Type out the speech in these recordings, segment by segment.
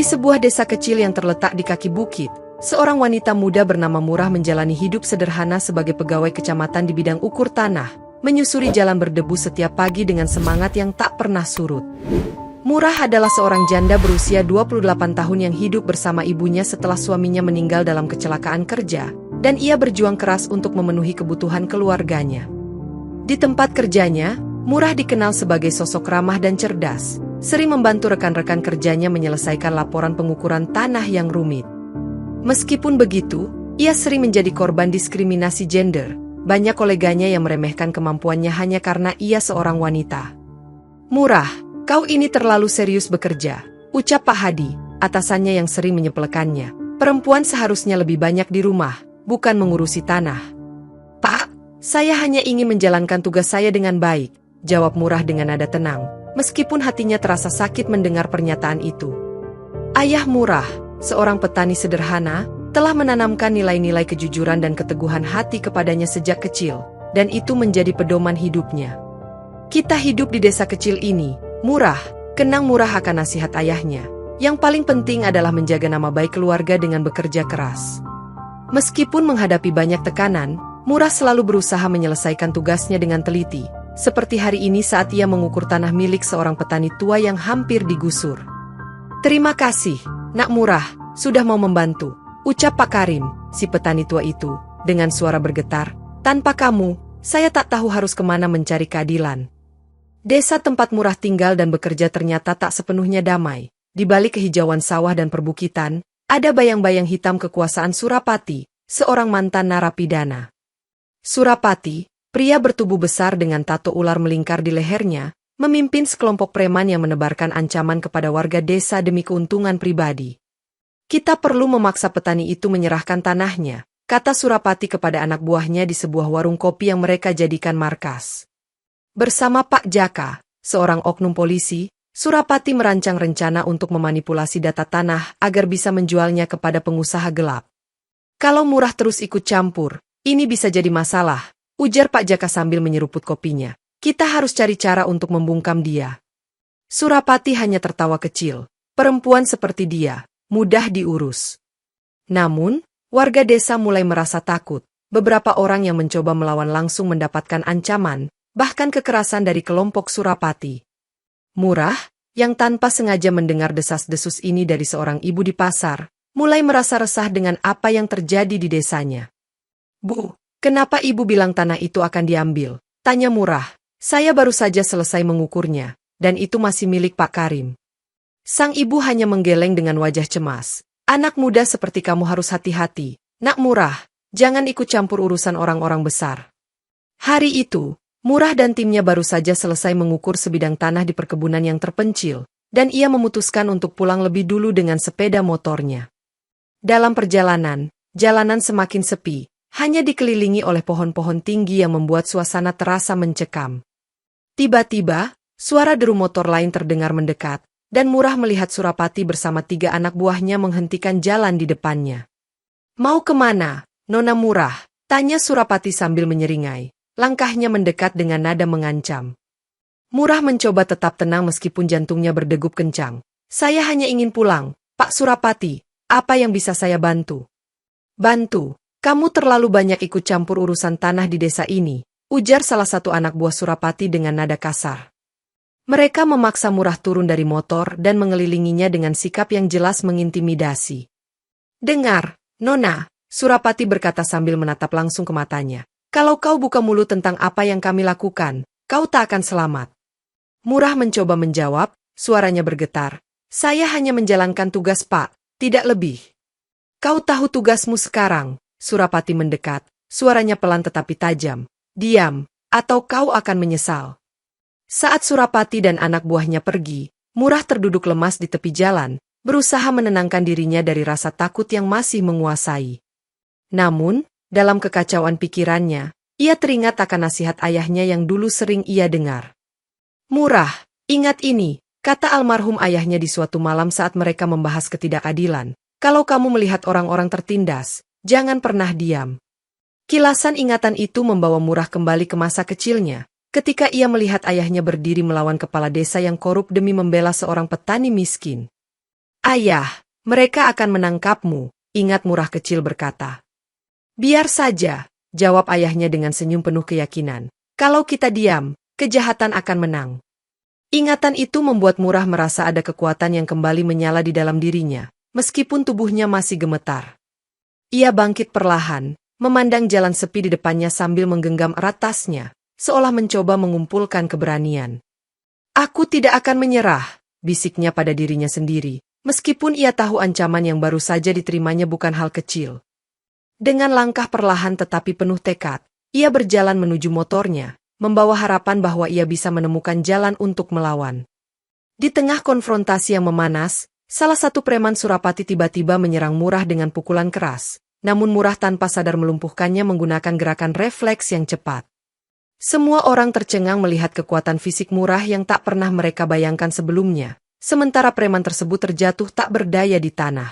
Di sebuah desa kecil yang terletak di kaki bukit, seorang wanita muda bernama Murah menjalani hidup sederhana sebagai pegawai kecamatan di bidang ukur tanah, menyusuri jalan berdebu setiap pagi dengan semangat yang tak pernah surut. Murah adalah seorang janda berusia 28 tahun yang hidup bersama ibunya setelah suaminya meninggal dalam kecelakaan kerja, dan ia berjuang keras untuk memenuhi kebutuhan keluarganya. Di tempat kerjanya, Murah dikenal sebagai sosok ramah dan cerdas, sering membantu rekan-rekan kerjanya menyelesaikan laporan pengukuran tanah yang rumit. Meskipun begitu, ia sering menjadi korban diskriminasi gender. Banyak koleganya yang meremehkan kemampuannya hanya karena ia seorang wanita. "Murah, kau ini terlalu serius bekerja," ucap Pak Hadi, atasannya yang sering menyepelekannya. "Perempuan seharusnya lebih banyak di rumah, bukan mengurusi tanah." "Pak, saya hanya ingin menjalankan tugas saya dengan baik," jawab Murah dengan nada tenang, meskipun hatinya terasa sakit mendengar pernyataan itu. Ayah Murah, seorang petani sederhana, telah menanamkan nilai-nilai kejujuran dan keteguhan hati kepadanya sejak kecil, dan itu menjadi pedoman hidupnya. "Kita hidup di desa kecil ini, Murah," kenang Murah akan nasihat ayahnya. "Yang paling penting adalah menjaga nama baik keluarga dengan bekerja keras." Meskipun menghadapi banyak tekanan, Murah selalu berusaha menyelesaikan tugasnya dengan teliti, seperti hari ini saat ia mengukur tanah milik seorang petani tua yang hampir digusur. "Terima kasih, Nak Murah, sudah mau membantu," ucap Pak Karim, si petani tua itu, dengan suara bergetar. "Tanpa kamu, saya tak tahu harus kemana mencari keadilan." Desa tempat Murah tinggal dan bekerja ternyata tak sepenuhnya damai. Di balik kehijauan sawah dan perbukitan, ada bayang-bayang hitam kekuasaan Surapati, seorang mantan narapidana. Surapati, pria bertubuh besar dengan tato ular melingkar di lehernya, memimpin sekelompok preman yang menebarkan ancaman kepada warga desa demi keuntungan pribadi. "Kita perlu memaksa petani itu menyerahkan tanahnya," kata Surapati kepada anak buahnya di sebuah warung kopi yang mereka jadikan markas. Bersama Pak Jaka, seorang oknum polisi, Surapati merancang rencana untuk memanipulasi data tanah agar bisa menjualnya kepada pengusaha gelap. "Kalau Murah terus ikut campur, ini bisa jadi masalah," ujar Pak Jaka sambil menyeruput kopinya. "Kita harus cari cara untuk membungkam dia." Surapati hanya tertawa kecil. Perempuan seperti dia, mudah diurus. Namun, warga desa mulai merasa takut. Beberapa orang yang mencoba melawan langsung mendapatkan ancaman, bahkan kekerasan dari kelompok Surapati. Murah, yang tanpa sengaja mendengar desas-desus ini dari seorang ibu di pasar, mulai merasa resah dengan apa yang terjadi di desanya. "Bu, kenapa ibu bilang tanah itu akan diambil?" tanya Murah. "Saya baru saja selesai mengukurnya, dan itu masih milik Pak Karim." Sang ibu hanya menggeleng dengan wajah cemas. "Anak muda seperti kamu harus hati-hati, Nak Murah, jangan ikut campur urusan orang-orang besar." Hari itu, Murah dan timnya baru saja selesai mengukur sebidang tanah di perkebunan yang terpencil, dan ia memutuskan untuk pulang lebih dulu dengan sepeda motornya. Dalam perjalanan, jalanan semakin sepi, hanya dikelilingi oleh pohon-pohon tinggi yang membuat suasana terasa mencekam. Tiba-tiba, suara deru motor lain terdengar mendekat, dan Murah melihat Surapati bersama 3 anak buahnya menghentikan jalan di depannya. "Mau kemana, Nona Murah?" tanya Surapati sambil menyeringai. Langkahnya mendekat dengan nada mengancam. Murah mencoba tetap tenang meskipun jantungnya berdegup kencang. "Saya hanya ingin pulang, Pak Surapati. Apa yang bisa saya bantu?" "Bantu? Kamu terlalu banyak ikut campur urusan tanah di desa ini," ujar salah satu anak buah Surapati dengan nada kasar. Mereka memaksa Murah turun dari motor dan mengelilinginya dengan sikap yang jelas mengintimidasi. "Dengar, Nona," Surapati berkata sambil menatap langsung ke matanya. "Kalau kau buka mulut tentang apa yang kami lakukan, kau tak akan selamat." Murah mencoba menjawab, suaranya bergetar. "Saya hanya menjalankan tugas Pak, tidak lebih." "Kau tahu tugasmu sekarang," Surapati mendekat, suaranya pelan tetapi tajam. "Diam, atau kau akan menyesal." Saat Surapati dan anak buahnya pergi, Murah terduduk lemas di tepi jalan, berusaha menenangkan dirinya dari rasa takut yang masih menguasai. Namun, dalam kekacauan pikirannya, ia teringat akan nasihat ayahnya yang dulu sering ia dengar. "Murah, ingat ini," kata almarhum ayahnya di suatu malam saat mereka membahas ketidakadilan. "Kalau kamu melihat orang-orang tertindas, jangan pernah diam." Kilasan ingatan itu membawa Murah kembali ke masa kecilnya, ketika ia melihat ayahnya berdiri melawan kepala desa yang korup demi membela seorang petani miskin. Ayah, mereka akan menangkapmu, ingat Murah kecil berkata. Biar saja, jawab ayahnya dengan senyum penuh keyakinan. Kalau kita diam, kejahatan akan menang. Ingatan itu membuat Murah merasa ada kekuatan yang kembali menyala di dalam dirinya, meskipun tubuhnya masih gemetar. Ia bangkit perlahan, memandang jalan sepi di depannya sambil menggenggam erat tasnya, seolah mencoba mengumpulkan keberanian. Aku tidak akan menyerah, bisiknya pada dirinya sendiri. Meskipun ia tahu ancaman yang baru saja diterimanya bukan hal kecil. Dengan langkah perlahan tetapi penuh tekad, ia berjalan menuju motornya, membawa harapan bahwa ia bisa menemukan jalan untuk melawan. Di tengah konfrontasi yang memanas, salah satu preman Surapati tiba-tiba menyerang Murah dengan pukulan keras, namun Murah tanpa sadar melumpuhkannya menggunakan gerakan refleks yang cepat. Semua orang tercengang melihat kekuatan fisik Murah yang tak pernah mereka bayangkan sebelumnya. Sementara preman tersebut terjatuh tak berdaya di tanah.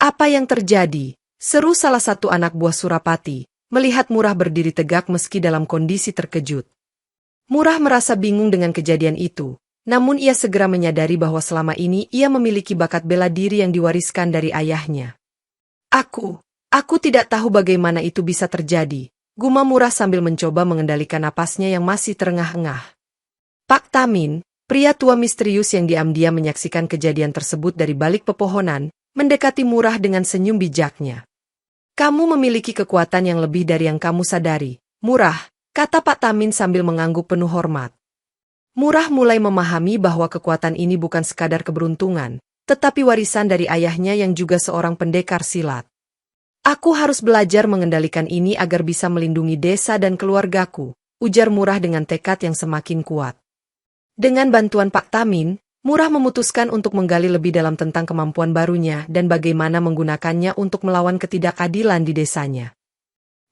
Apa yang terjadi? Seru salah satu anak buah Surapati, melihat Murah berdiri tegak meski dalam kondisi terkejut. Murah merasa bingung dengan kejadian itu, namun ia segera menyadari bahwa selama ini ia memiliki bakat bela diri yang diwariskan dari ayahnya. Aku tidak tahu bagaimana itu bisa terjadi, gumam Murah sambil mencoba mengendalikan napasnya yang masih terengah-engah. Pak Tamin, pria tua misterius yang diam-diam menyaksikan kejadian tersebut dari balik pepohonan, mendekati Murah dengan senyum bijaknya. Kamu memiliki kekuatan yang lebih dari yang kamu sadari, Murah, kata Pak Tamin sambil mengangguk penuh hormat. Murah mulai memahami bahwa kekuatan ini bukan sekadar keberuntungan, tetapi warisan dari ayahnya yang juga seorang pendekar silat. Aku harus belajar mengendalikan ini agar bisa melindungi desa dan keluargaku, ujar Murah dengan tekad yang semakin kuat. Dengan bantuan Pak Tamin, Murah memutuskan untuk menggali lebih dalam tentang kemampuan barunya dan bagaimana menggunakannya untuk melawan ketidakadilan di desanya.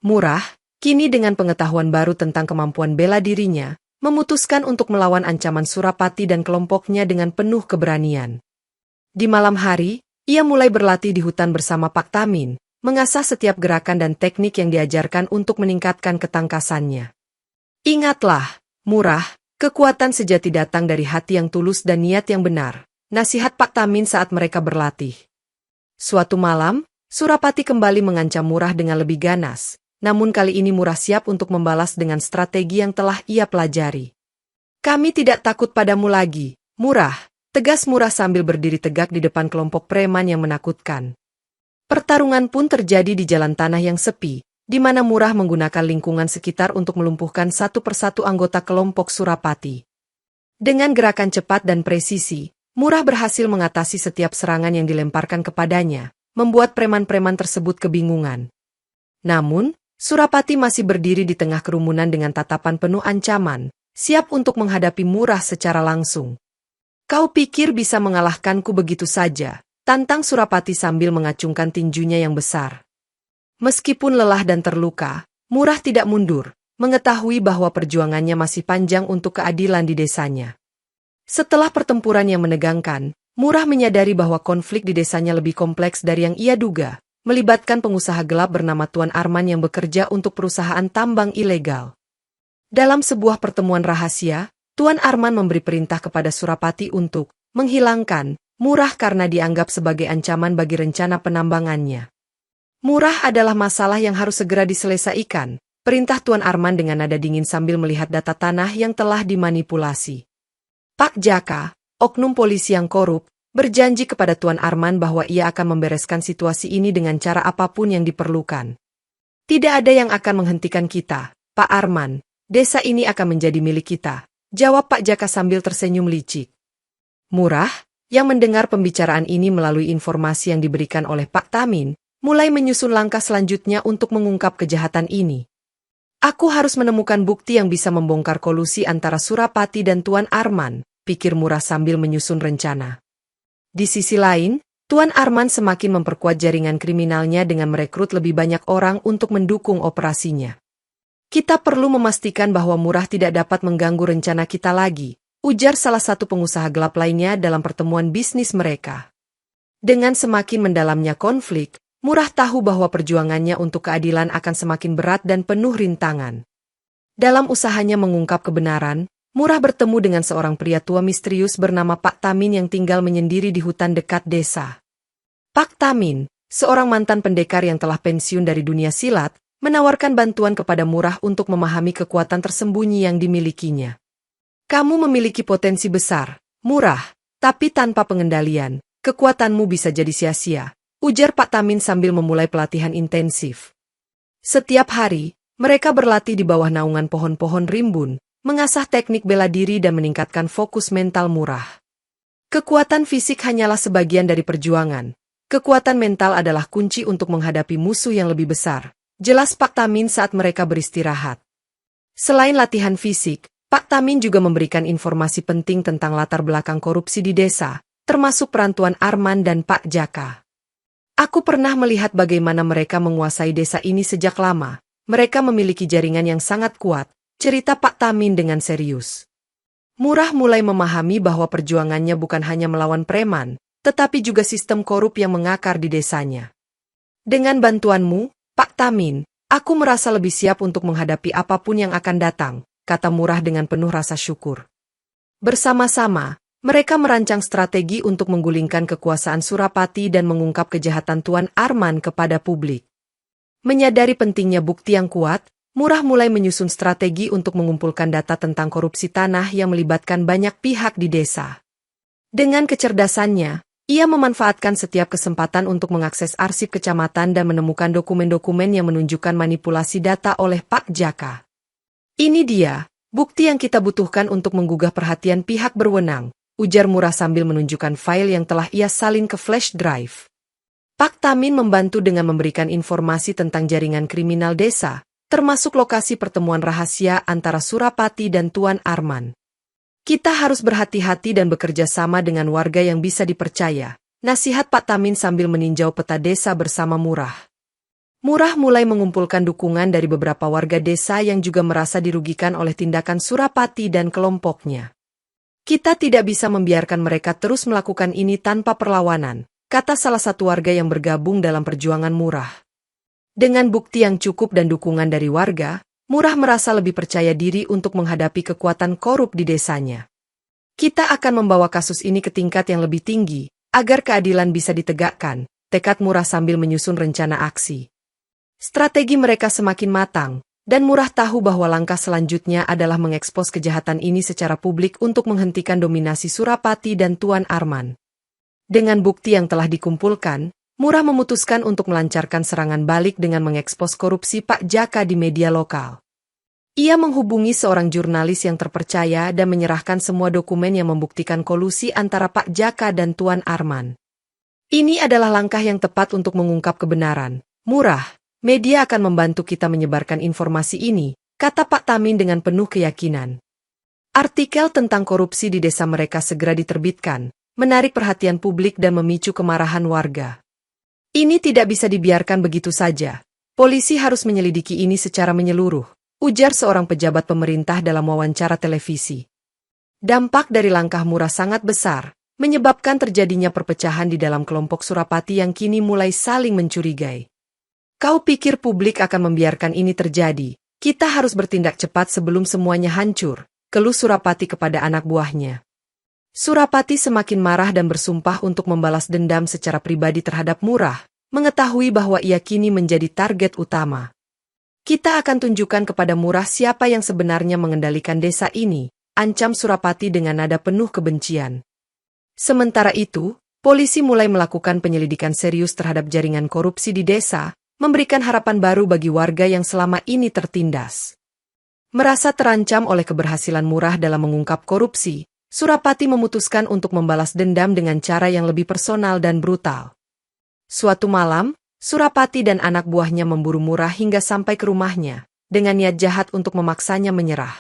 Murah, kini dengan pengetahuan baru tentang kemampuan bela dirinya, memutuskan untuk melawan ancaman Surapati dan kelompoknya dengan penuh keberanian. Di malam hari, ia mulai berlatih di hutan bersama Pak Tamin, mengasah setiap gerakan dan teknik yang diajarkan untuk meningkatkan ketangkasannya. Ingatlah, Murah, kekuatan sejati datang dari hati yang tulus dan niat yang benar, nasihat Pak Tamin saat mereka berlatih. Suatu malam, Surapati kembali mengancam Murah dengan lebih ganas, namun kali ini Murah siap untuk membalas dengan strategi yang telah ia pelajari. Kami tidak takut padamu lagi, Murah, tegas Murah sambil berdiri tegak di depan kelompok preman yang menakutkan. Pertarungan pun terjadi di jalan tanah yang sepi, di mana Murah menggunakan lingkungan sekitar untuk melumpuhkan satu persatu anggota kelompok Surapati. Dengan gerakan cepat dan presisi, Murah berhasil mengatasi setiap serangan yang dilemparkan kepadanya, membuat preman-preman tersebut kebingungan. Namun, Surapati masih berdiri di tengah kerumunan dengan tatapan penuh ancaman, siap untuk menghadapi Murah secara langsung. Kau pikir bisa mengalahkanku begitu saja? Tantang Surapati sambil mengacungkan tinjunya yang besar. Meskipun lelah dan terluka, Murah tidak mundur, mengetahui bahwa perjuangannya masih panjang untuk keadilan di desanya. Setelah pertempuran yang menegangkan, Murah menyadari bahwa konflik di desanya lebih kompleks dari yang ia duga, melibatkan pengusaha gelap bernama Tuan Arman yang bekerja untuk perusahaan tambang ilegal. Dalam sebuah pertemuan rahasia, Tuan Arman memberi perintah kepada Surapati untuk menghilangkan Murah karena dianggap sebagai ancaman bagi rencana penambangannya. Murah adalah masalah yang harus segera diselesaikan, perintah Tuan Arman dengan nada dingin sambil melihat data tanah yang telah dimanipulasi. Pak Jaka, oknum polisi yang korup, berjanji kepada Tuan Arman bahwa ia akan membereskan situasi ini dengan cara apapun yang diperlukan. Tidak ada yang akan menghentikan kita, Pak Arman, desa ini akan menjadi milik kita, jawab Pak Jaka sambil tersenyum licik. Murah, yang mendengar pembicaraan ini melalui informasi yang diberikan oleh Pak Tamin, mulai menyusun langkah selanjutnya untuk mengungkap kejahatan ini. Aku harus menemukan bukti yang bisa membongkar kolusi antara Surapati dan Tuan Arman, pikir Murah sambil menyusun rencana. Di sisi lain, Tuan Arman semakin memperkuat jaringan kriminalnya dengan merekrut lebih banyak orang untuk mendukung operasinya. Kita perlu memastikan bahwa Murah tidak dapat mengganggu rencana kita lagi, ujar salah satu pengusaha gelap lainnya dalam pertemuan bisnis mereka. Dengan semakin mendalamnya konflik, Murah tahu bahwa perjuangannya untuk keadilan akan semakin berat dan penuh rintangan. Dalam usahanya mengungkap kebenaran, Murah bertemu dengan seorang pria tua misterius bernama Pak Tamin yang tinggal menyendiri di hutan dekat desa. Pak Tamin, seorang mantan pendekar yang telah pensiun dari dunia silat, menawarkan bantuan kepada Murah untuk memahami kekuatan tersembunyi yang dimilikinya. Kamu memiliki potensi besar, Murah, tapi tanpa pengendalian, kekuatanmu bisa jadi sia-sia, ujar Pak Tamin sambil memulai pelatihan intensif. Setiap hari, mereka berlatih di bawah naungan pohon-pohon rimbun, mengasah teknik bela diri dan meningkatkan fokus mental Murah. Kekuatan fisik hanyalah sebagian dari perjuangan. Kekuatan mental adalah kunci untuk menghadapi musuh yang lebih besar, jelas Pak Tamin saat mereka beristirahat. Selain latihan fisik, Pak Tamin juga memberikan informasi penting tentang latar belakang korupsi di desa, termasuk peran Tuan Arman dan Pak Jaka. Aku pernah melihat bagaimana mereka menguasai desa ini sejak lama. Mereka memiliki jaringan yang sangat kuat, cerita Pak Tamin dengan serius. Murah mulai memahami bahwa perjuangannya bukan hanya melawan preman, tetapi juga sistem korup yang mengakar di desanya. Dengan bantuanmu, Pak Tamin, aku merasa lebih siap untuk menghadapi apapun yang akan datang, kata Murah dengan penuh rasa syukur. Bersama-sama, mereka merancang strategi untuk menggulingkan kekuasaan Surapati dan mengungkap kejahatan Tuan Arman kepada publik. Menyadari pentingnya bukti yang kuat, Murah mulai menyusun strategi untuk mengumpulkan data tentang korupsi tanah yang melibatkan banyak pihak di desa. Dengan kecerdasannya, ia memanfaatkan setiap kesempatan untuk mengakses arsip kecamatan dan menemukan dokumen-dokumen yang menunjukkan manipulasi data oleh Pak Jaka. Ini dia, bukti yang kita butuhkan untuk menggugah perhatian pihak berwenang, ujar Murah sambil menunjukkan file yang telah ia salin ke flash drive. Pak Tamin membantu dengan memberikan informasi tentang jaringan kriminal desa, termasuk lokasi pertemuan rahasia antara Surapati dan Tuan Arman. Kita harus berhati-hati dan bekerja sama dengan warga yang bisa dipercaya, nasihat Pak Tamin sambil meninjau peta desa bersama Murah. Murah mulai mengumpulkan dukungan dari beberapa warga desa yang juga merasa dirugikan oleh tindakan Surapati dan kelompoknya. Kita tidak bisa membiarkan mereka terus melakukan ini tanpa perlawanan, kata salah satu warga yang bergabung dalam perjuangan Murah. Dengan bukti yang cukup dan dukungan dari warga, Murah merasa lebih percaya diri untuk menghadapi kekuatan korup di desanya. Kita akan membawa kasus ini ke tingkat yang lebih tinggi, agar keadilan bisa ditegakkan, tekad Murah sambil menyusun rencana aksi. Strategi mereka semakin matang, dan Murah tahu bahwa langkah selanjutnya adalah mengekspos kejahatan ini secara publik untuk menghentikan dominasi Surapati dan Tuan Arman. Dengan bukti yang telah dikumpulkan, Murah memutuskan untuk melancarkan serangan balik dengan mengekspos korupsi Pak Jaka di media lokal. Ia menghubungi seorang jurnalis yang terpercaya dan menyerahkan semua dokumen yang membuktikan kolusi antara Pak Jaka dan Tuan Arman. Ini adalah langkah yang tepat untuk mengungkap kebenaran. Murah, media akan membantu kita menyebarkan informasi ini, kata Pak Tamin dengan penuh keyakinan. Artikel tentang korupsi di desa mereka segera diterbitkan, menarik perhatian publik dan memicu kemarahan warga. Ini tidak bisa dibiarkan begitu saja. Polisi harus menyelidiki ini secara menyeluruh, ujar seorang pejabat pemerintah dalam wawancara televisi. Dampak dari langkah Murah sangat besar, menyebabkan terjadinya perpecahan di dalam kelompok Surapati yang kini mulai saling mencurigai. Kau pikir publik akan membiarkan ini terjadi? Kita harus bertindak cepat sebelum semuanya hancur, keluh Surapati kepada anak buahnya. Surapati semakin marah dan bersumpah untuk membalas dendam secara pribadi terhadap Murah, mengetahui bahwa ia kini menjadi target utama. Kita akan tunjukkan kepada Murah siapa yang sebenarnya mengendalikan desa ini, ancam Surapati dengan nada penuh kebencian. Sementara itu, polisi mulai melakukan penyelidikan serius terhadap jaringan korupsi di desa, memberikan harapan baru bagi warga yang selama ini tertindas. Merasa terancam oleh keberhasilan Murah dalam mengungkap korupsi, Surapati memutuskan untuk membalas dendam dengan cara yang lebih personal dan brutal. Suatu malam, Surapati dan anak buahnya memburu Murah hingga sampai ke rumahnya, dengan niat jahat untuk memaksanya menyerah.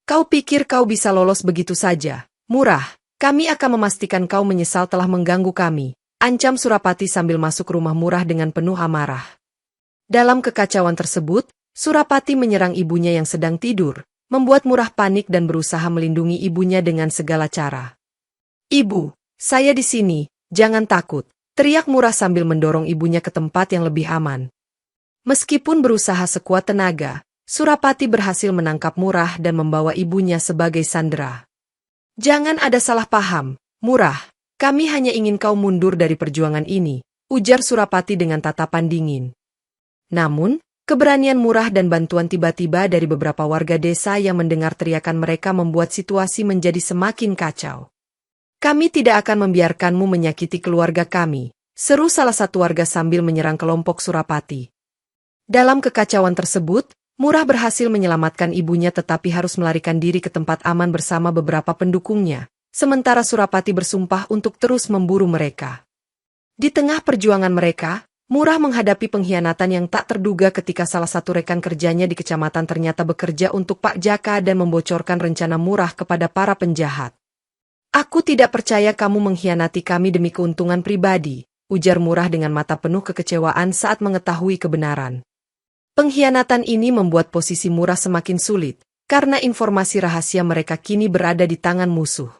Kau pikir kau bisa lolos begitu saja, Murah? Kami akan memastikan kau menyesal telah mengganggu kami, ancam Surapati sambil masuk rumah Murah dengan penuh amarah. Dalam kekacauan tersebut, Surapati menyerang ibunya yang sedang tidur, membuat Murah panik dan berusaha melindungi ibunya dengan segala cara. Ibu, saya di sini, jangan takut, teriak Murah sambil mendorong ibunya ke tempat yang lebih aman. Meskipun berusaha sekuat tenaga, Surapati berhasil menangkap Murah dan membawa ibunya sebagai sandera. "Jangan ada salah paham, Murah. Kami hanya ingin kau mundur dari perjuangan ini," ujar Surapati dengan tatapan dingin. Namun, keberanian Murah dan bantuan tiba-tiba dari beberapa warga desa yang mendengar teriakan mereka membuat situasi menjadi semakin kacau. "Kami tidak akan membiarkanmu menyakiti keluarga kami," seru salah satu warga sambil menyerang kelompok Surapati. Dalam kekacauan tersebut, Murah berhasil menyelamatkan ibunya tetapi harus melarikan diri ke tempat aman bersama beberapa pendukungnya, sementara Surapati bersumpah untuk terus memburu mereka. Di tengah perjuangan mereka, Murah menghadapi pengkhianatan yang tak terduga ketika salah satu rekan kerjanya di kecamatan ternyata bekerja untuk Pak Jaka dan membocorkan rencana Murah kepada para penjahat. "Aku tidak percaya kamu mengkhianati kami demi keuntungan pribadi," ujar Murah dengan mata penuh kekecewaan saat mengetahui kebenaran. Pengkhianatan ini membuat posisi Murah semakin sulit, karena informasi rahasia mereka kini berada di tangan musuh.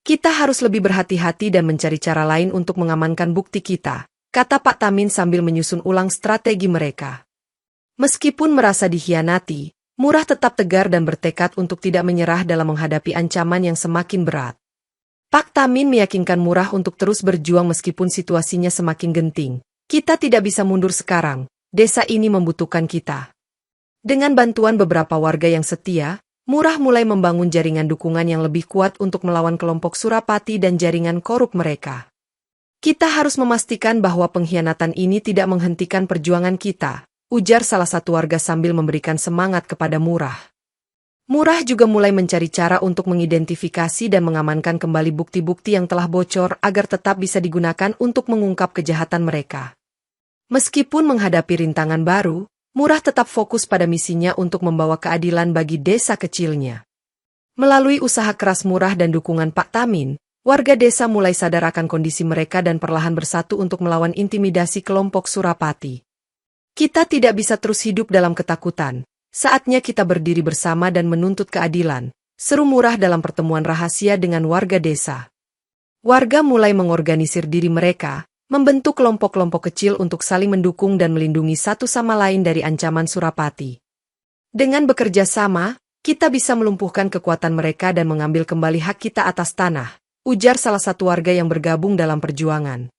"Kita harus lebih berhati-hati dan mencari cara lain untuk mengamankan bukti kita," kata Pak Tamin sambil menyusun ulang strategi mereka. Meskipun merasa dikhianati, Murah tetap tegar dan bertekad untuk tidak menyerah dalam menghadapi ancaman yang semakin berat. Pak Tamin meyakinkan Murah untuk terus berjuang meskipun situasinya semakin genting. "Kita tidak bisa mundur sekarang. Desa ini membutuhkan kita." Dengan bantuan beberapa warga yang setia, Murah mulai membangun jaringan dukungan yang lebih kuat untuk melawan kelompok Surapati dan jaringan korup mereka. "Kita harus memastikan bahwa pengkhianatan ini tidak menghentikan perjuangan kita," ujar salah satu warga sambil memberikan semangat kepada Murah. Murah juga mulai mencari cara untuk mengidentifikasi dan mengamankan kembali bukti-bukti yang telah bocor agar tetap bisa digunakan untuk mengungkap kejahatan mereka. Meskipun menghadapi rintangan baru, Murah tetap fokus pada misinya untuk membawa keadilan bagi desa kecilnya. Melalui usaha keras Murah dan dukungan Pak Tamin, warga desa mulai sadar akan kondisi mereka dan perlahan bersatu untuk melawan intimidasi kelompok Surapati. "Kita tidak bisa terus hidup dalam ketakutan. Saatnya kita berdiri bersama dan menuntut keadilan," seru Murah dalam pertemuan rahasia dengan warga desa. Warga mulai mengorganisir diri mereka, membentuk kelompok-kelompok kecil untuk saling mendukung dan melindungi satu sama lain dari ancaman Surapati. "Dengan bekerja sama, kita bisa melumpuhkan kekuatan mereka dan mengambil kembali hak kita atas tanah," ujar salah satu warga yang bergabung dalam perjuangan.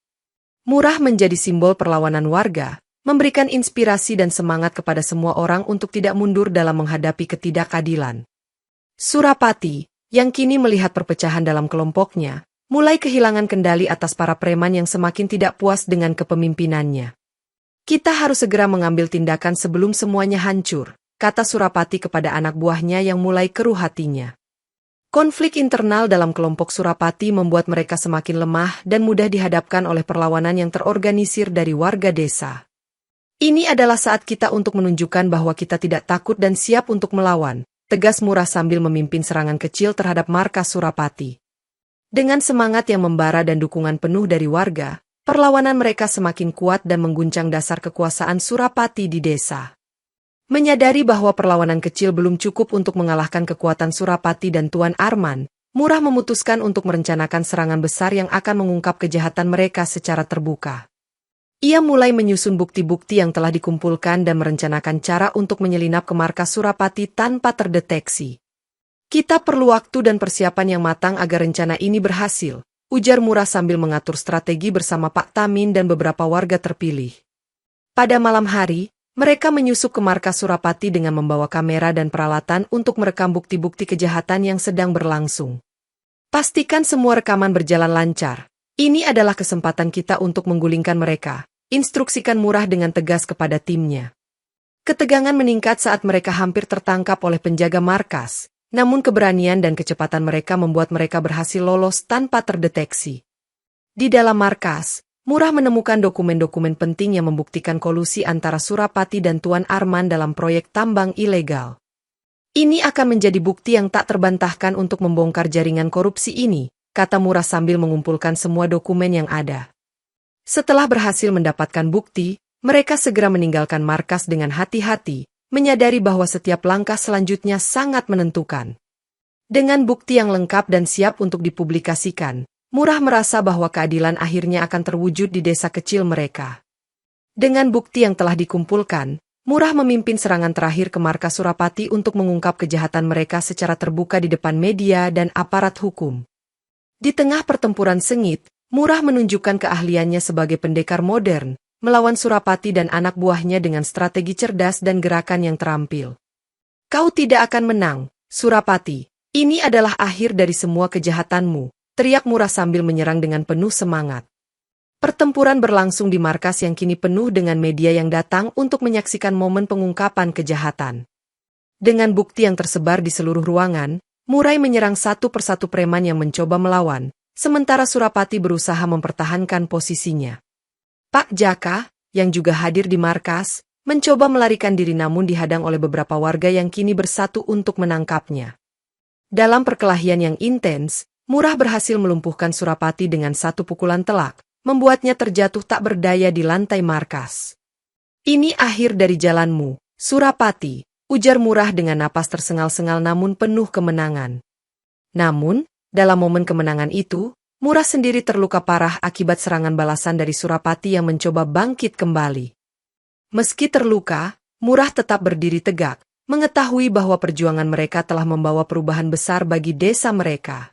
Murah menjadi simbol perlawanan warga, memberikan inspirasi dan semangat kepada semua orang untuk tidak mundur dalam menghadapi ketidakadilan. Surapati, yang kini melihat perpecahan dalam kelompoknya, mulai kehilangan kendali atas para preman yang semakin tidak puas dengan kepemimpinannya. "Kita harus segera mengambil tindakan sebelum semuanya hancur," kata Surapati kepada anak buahnya yang mulai keruh hatinya. Konflik internal dalam kelompok Surapati membuat mereka semakin lemah dan mudah dihadapkan oleh perlawanan yang terorganisir dari warga desa. "Ini adalah saat kita untuk menunjukkan bahwa kita tidak takut dan siap untuk melawan," tegas Murah sambil memimpin serangan kecil terhadap markas Surapati. Dengan semangat yang membara dan dukungan penuh dari warga, perlawanan mereka semakin kuat dan mengguncang dasar kekuasaan Surapati di desa. Menyadari bahwa perlawanan kecil belum cukup untuk mengalahkan kekuatan Surapati dan Tuan Arman, Murah memutuskan untuk merencanakan serangan besar yang akan mengungkap kejahatan mereka secara terbuka. Ia mulai menyusun bukti-bukti yang telah dikumpulkan dan merencanakan cara untuk menyelinap ke markas Surapati tanpa terdeteksi. "Kita perlu waktu dan persiapan yang matang agar rencana ini berhasil," ujar Murah sambil mengatur strategi bersama Pak Tamin dan beberapa warga terpilih. Pada malam hari, mereka menyusup ke markas Surapati dengan membawa kamera dan peralatan untuk merekam bukti-bukti kejahatan yang sedang berlangsung. "Pastikan semua rekaman berjalan lancar. Ini adalah kesempatan kita untuk menggulingkan mereka," instruksikan Murah dengan tegas kepada timnya. Ketegangan meningkat saat mereka hampir tertangkap oleh penjaga markas. Namun keberanian dan kecepatan mereka membuat mereka berhasil lolos tanpa terdeteksi. Di dalam markas, Murah menemukan dokumen-dokumen penting yang membuktikan kolusi antara Surapati dan Tuan Arman dalam proyek tambang ilegal. "Ini akan menjadi bukti yang tak terbantahkan untuk membongkar jaringan korupsi ini," kata Murah sambil mengumpulkan semua dokumen yang ada. Setelah berhasil mendapatkan bukti, mereka segera meninggalkan markas dengan hati-hati, menyadari bahwa setiap langkah selanjutnya sangat menentukan. Dengan bukti yang lengkap dan siap untuk dipublikasikan, Murah merasa bahwa keadilan akhirnya akan terwujud di desa kecil mereka. Dengan bukti yang telah dikumpulkan, Murah memimpin serangan terakhir ke markas Surapati untuk mengungkap kejahatan mereka secara terbuka di depan media dan aparat hukum. Di tengah pertempuran sengit, Murah menunjukkan keahliannya sebagai pendekar modern, melawan Surapati dan anak buahnya dengan strategi cerdas dan gerakan yang terampil. Kau tidak akan menang, Surapati. Ini adalah akhir dari semua kejahatanmu, teriak Murah sambil menyerang dengan penuh semangat. Pertempuran berlangsung di markas yang kini penuh dengan media yang datang untuk menyaksikan momen pengungkapan kejahatan. Dengan bukti yang tersebar di seluruh ruangan, Murai menyerang satu persatu preman yang mencoba melawan, sementara Surapati berusaha mempertahankan posisinya. Pak Jaka, yang juga hadir di markas, mencoba melarikan diri namun dihadang oleh beberapa warga yang kini bersatu untuk menangkapnya. Dalam perkelahian yang intens, Murah berhasil melumpuhkan Surapati dengan satu pukulan telak, membuatnya terjatuh tak berdaya di lantai markas. Ini akhir dari jalanmu, Surapati, ujar Murah dengan napas tersengal-sengal namun penuh kemenangan. Namun, dalam momen kemenangan itu, Murah sendiri terluka parah akibat serangan balasan dari Surapati yang mencoba bangkit kembali. Meski terluka, Murah tetap berdiri tegak, mengetahui bahwa perjuangan mereka telah membawa perubahan besar bagi desa mereka.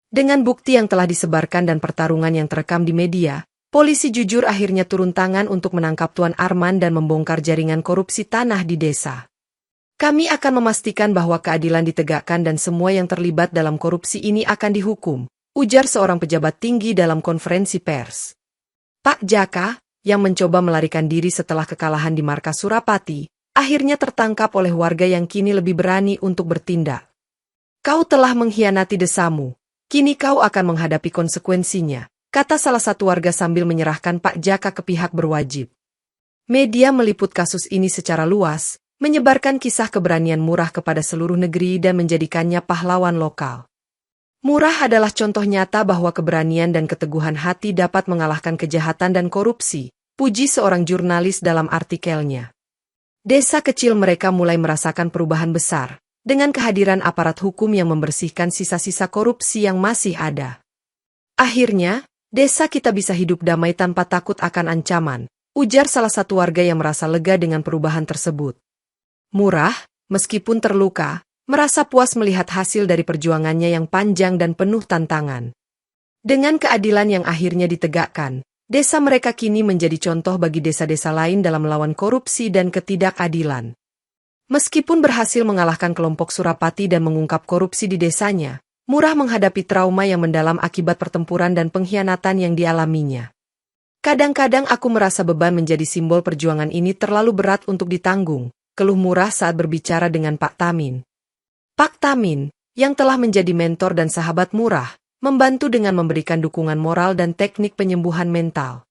Dengan bukti yang telah disebarkan dan pertarungan yang terekam di media, polisi jujur akhirnya turun tangan untuk menangkap Tuan Arman dan membongkar jaringan korupsi tanah di desa. Kami akan memastikan bahwa keadilan ditegakkan dan semua yang terlibat dalam korupsi ini akan dihukum, ujar seorang pejabat tinggi dalam konferensi pers. Pak Jaka, yang mencoba melarikan diri setelah kekalahan di markas Surapati, akhirnya tertangkap oleh warga yang kini lebih berani untuk bertindak. Kau telah mengkhianati desamu, kini kau akan menghadapi konsekuensinya, kata salah satu warga sambil menyerahkan Pak Jaka ke pihak berwajib. Media meliput kasus ini secara luas, menyebarkan kisah keberanian Murah kepada seluruh negeri dan menjadikannya pahlawan lokal. Murah adalah contoh nyata bahwa keberanian dan keteguhan hati dapat mengalahkan kejahatan dan korupsi, puji seorang jurnalis dalam artikelnya. Desa kecil mereka mulai merasakan perubahan besar, dengan kehadiran aparat hukum yang membersihkan sisa-sisa korupsi yang masih ada. Akhirnya, desa kita bisa hidup damai tanpa takut akan ancaman, ujar salah satu warga yang merasa lega dengan perubahan tersebut. Murah, meskipun terluka, merasa puas melihat hasil dari perjuangannya yang panjang dan penuh tantangan. Dengan keadilan yang akhirnya ditegakkan, desa mereka kini menjadi contoh bagi desa-desa lain dalam melawan korupsi dan ketidakadilan. Meskipun berhasil mengalahkan kelompok Surapati dan mengungkap korupsi di desanya, Murah menghadapi trauma yang mendalam akibat pertempuran dan pengkhianatan yang dialaminya. Kadang-kadang aku merasa beban menjadi simbol perjuangan ini terlalu berat untuk ditanggung, keluh Murah saat berbicara dengan Pak Tamin. Pak Tamin, yang telah menjadi mentor dan sahabat Murah, membantu dengan memberikan dukungan moral dan teknik penyembuhan mental.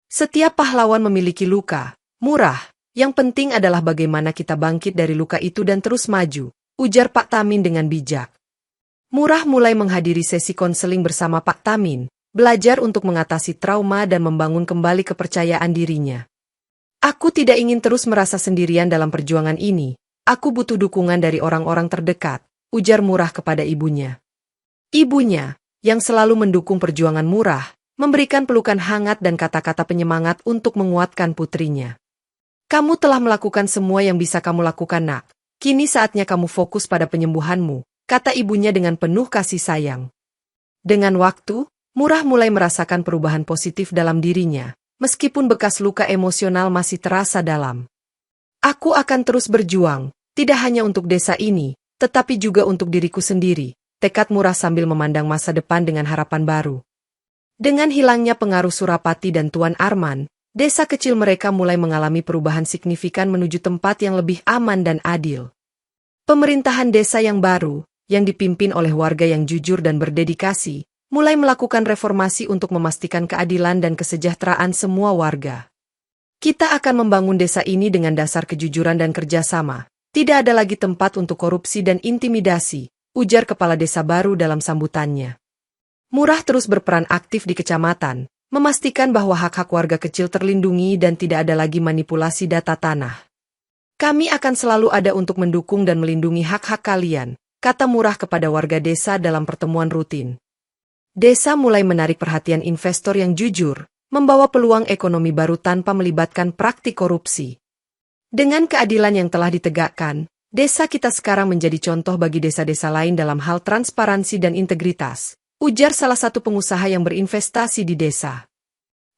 Setiap pahlawan memiliki luka, Murah, yang penting adalah bagaimana kita bangkit dari luka itu dan terus maju, ujar Pak Tamin dengan bijak. Murah mulai menghadiri sesi konseling bersama Pak Tamin, belajar untuk mengatasi trauma dan membangun kembali kepercayaan dirinya. Aku tidak ingin terus merasa sendirian dalam perjuangan ini, aku butuh dukungan dari orang-orang terdekat, ujar Murah kepada ibunya. Ibunya, yang selalu mendukung perjuangan Murah, memberikan pelukan hangat dan kata-kata penyemangat untuk menguatkan putrinya. Kamu telah melakukan semua yang bisa kamu lakukan, nak. Kini saatnya kamu fokus pada penyembuhanmu, kata ibunya dengan penuh kasih sayang. Dengan waktu, Murah mulai merasakan perubahan positif dalam dirinya, meskipun bekas luka emosional masih terasa dalam. Aku akan terus berjuang, tidak hanya untuk desa ini, tetapi juga untuk diriku sendiri, tekad Murah sambil memandang masa depan dengan harapan baru. Dengan hilangnya pengaruh Surapati dan Tuan Arman, desa kecil mereka mulai mengalami perubahan signifikan menuju tempat yang lebih aman dan adil. Pemerintahan desa yang baru, yang dipimpin oleh warga yang jujur dan berdedikasi, mulai melakukan reformasi untuk memastikan keadilan dan kesejahteraan semua warga. Kita akan membangun desa ini dengan dasar kejujuran dan kerjasama. Tidak ada lagi tempat untuk korupsi dan intimidasi, ujar kepala desa baru dalam sambutannya. Murah terus berperan aktif di kecamatan, memastikan bahwa hak-hak warga kecil terlindungi dan tidak ada lagi manipulasi data tanah. Kami akan selalu ada untuk mendukung dan melindungi hak-hak kalian, kata Murah kepada warga desa dalam pertemuan rutin. Desa mulai menarik perhatian investor yang jujur, membawa peluang ekonomi baru tanpa melibatkan praktik korupsi. Dengan keadilan yang telah ditegakkan, desa kita sekarang menjadi contoh bagi desa-desa lain dalam hal transparansi dan integritas, ujar salah satu pengusaha yang berinvestasi di desa.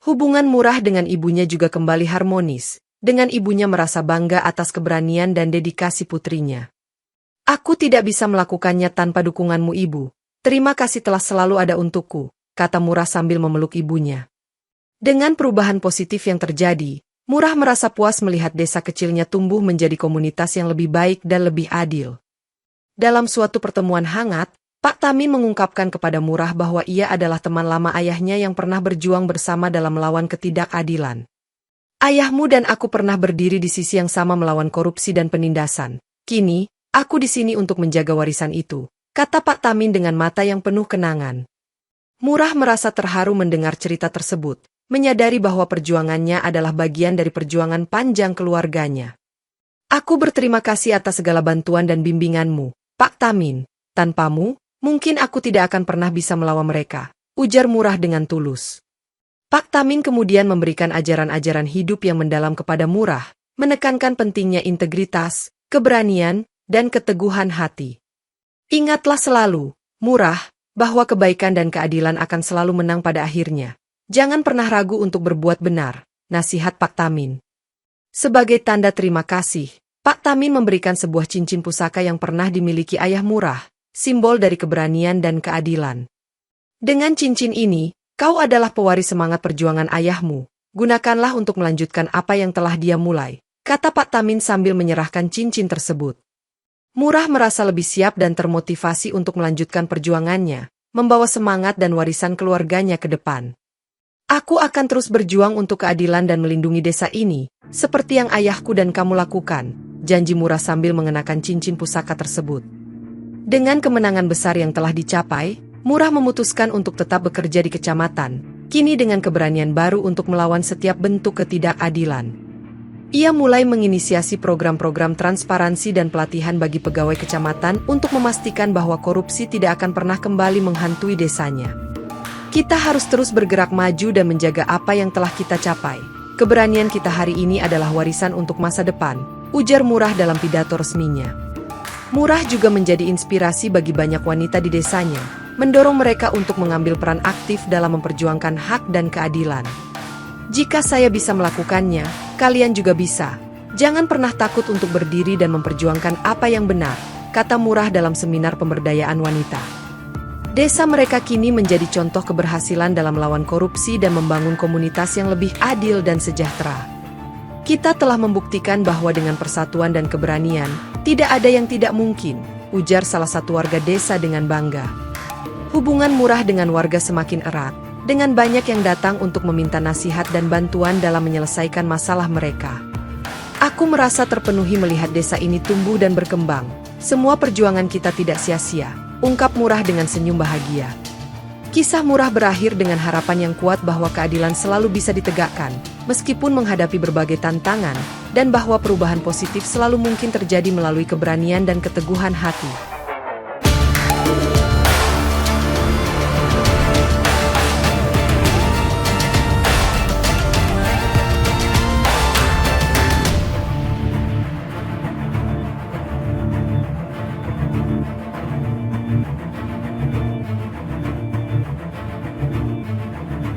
Hubungan Murah dengan ibunya juga kembali harmonis, dengan ibunya merasa bangga atas keberanian dan dedikasi putrinya. Aku tidak bisa melakukannya tanpa dukunganmu, Ibu. Terima kasih telah selalu ada untukku, kata Murah sambil memeluk ibunya. Dengan perubahan positif yang terjadi, Murah merasa puas melihat desa kecilnya tumbuh menjadi komunitas yang lebih baik dan lebih adil. Dalam suatu pertemuan hangat, Pak Tamin mengungkapkan kepada Murah bahwa ia adalah teman lama ayahnya yang pernah berjuang bersama dalam melawan ketidakadilan. Ayahmu dan aku pernah berdiri di sisi yang sama melawan korupsi dan penindasan. Kini, aku di sini untuk menjaga warisan itu, kata Pak Tamin dengan mata yang penuh kenangan. Murah merasa terharu mendengar cerita tersebut, menyadari bahwa perjuangannya adalah bagian dari perjuangan panjang keluarganya. Aku berterima kasih atas segala bantuan dan bimbinganmu, Pak Tamin. Tanpamu, mungkin aku tidak akan pernah bisa melawan mereka, ujar Murah dengan tulus. Pak Tamin kemudian memberikan ajaran-ajaran hidup yang mendalam kepada Murah, menekankan pentingnya integritas, keberanian, dan keteguhan hati. Ingatlah selalu, Murah, bahwa kebaikan dan keadilan akan selalu menang pada akhirnya. Jangan pernah ragu untuk berbuat benar, nasihat Pak Tamin. Sebagai tanda terima kasih, Pak Tamin memberikan sebuah cincin pusaka yang pernah dimiliki ayah Murah, simbol dari keberanian dan keadilan. Dengan cincin ini, kau adalah pewaris semangat perjuangan ayahmu. Gunakanlah untuk melanjutkan apa yang telah dia mulai, kata Pak Tamin sambil menyerahkan cincin tersebut. Murah merasa lebih siap dan termotivasi untuk melanjutkan perjuangannya, membawa semangat dan warisan keluarganya ke depan. Aku akan terus berjuang untuk keadilan dan melindungi desa ini, seperti yang ayahku dan kamu lakukan, janji Murah sambil mengenakan cincin pusaka tersebut. Dengan kemenangan besar yang telah dicapai, Murah memutuskan untuk tetap bekerja di kecamatan, kini dengan keberanian baru untuk melawan setiap bentuk ketidakadilan. Ia mulai menginisiasi program-program transparansi dan pelatihan bagi pegawai kecamatan untuk memastikan bahwa korupsi tidak akan pernah kembali menghantui desanya. Kita harus terus bergerak maju dan menjaga apa yang telah kita capai. Keberanian kita hari ini adalah warisan untuk masa depan, ujar Murah dalam pidato resminya. Murah juga menjadi inspirasi bagi banyak wanita di desanya, mendorong mereka untuk mengambil peran aktif dalam memperjuangkan hak dan keadilan. Jika saya bisa melakukannya, kalian juga bisa. Jangan pernah takut untuk berdiri dan memperjuangkan apa yang benar, kata Murah dalam seminar pemberdayaan wanita. Desa mereka kini menjadi contoh keberhasilan dalam melawan korupsi dan membangun komunitas yang lebih adil dan sejahtera. Kita telah membuktikan bahwa dengan persatuan dan keberanian, tidak ada yang tidak mungkin, ujar salah satu warga desa dengan bangga. Hubungan Murah dengan warga semakin erat, dengan banyak yang datang untuk meminta nasihat dan bantuan dalam menyelesaikan masalah mereka. Aku merasa terpenuhi melihat desa ini tumbuh dan berkembang. Semua perjuangan kita tidak sia-sia, ungkap Murah dengan senyum bahagia. Kisah Murah berakhir dengan harapan yang kuat bahwa keadilan selalu bisa ditegakkan, meskipun menghadapi berbagai tantangan, dan bahwa perubahan positif selalu mungkin terjadi melalui keberanian dan keteguhan hati.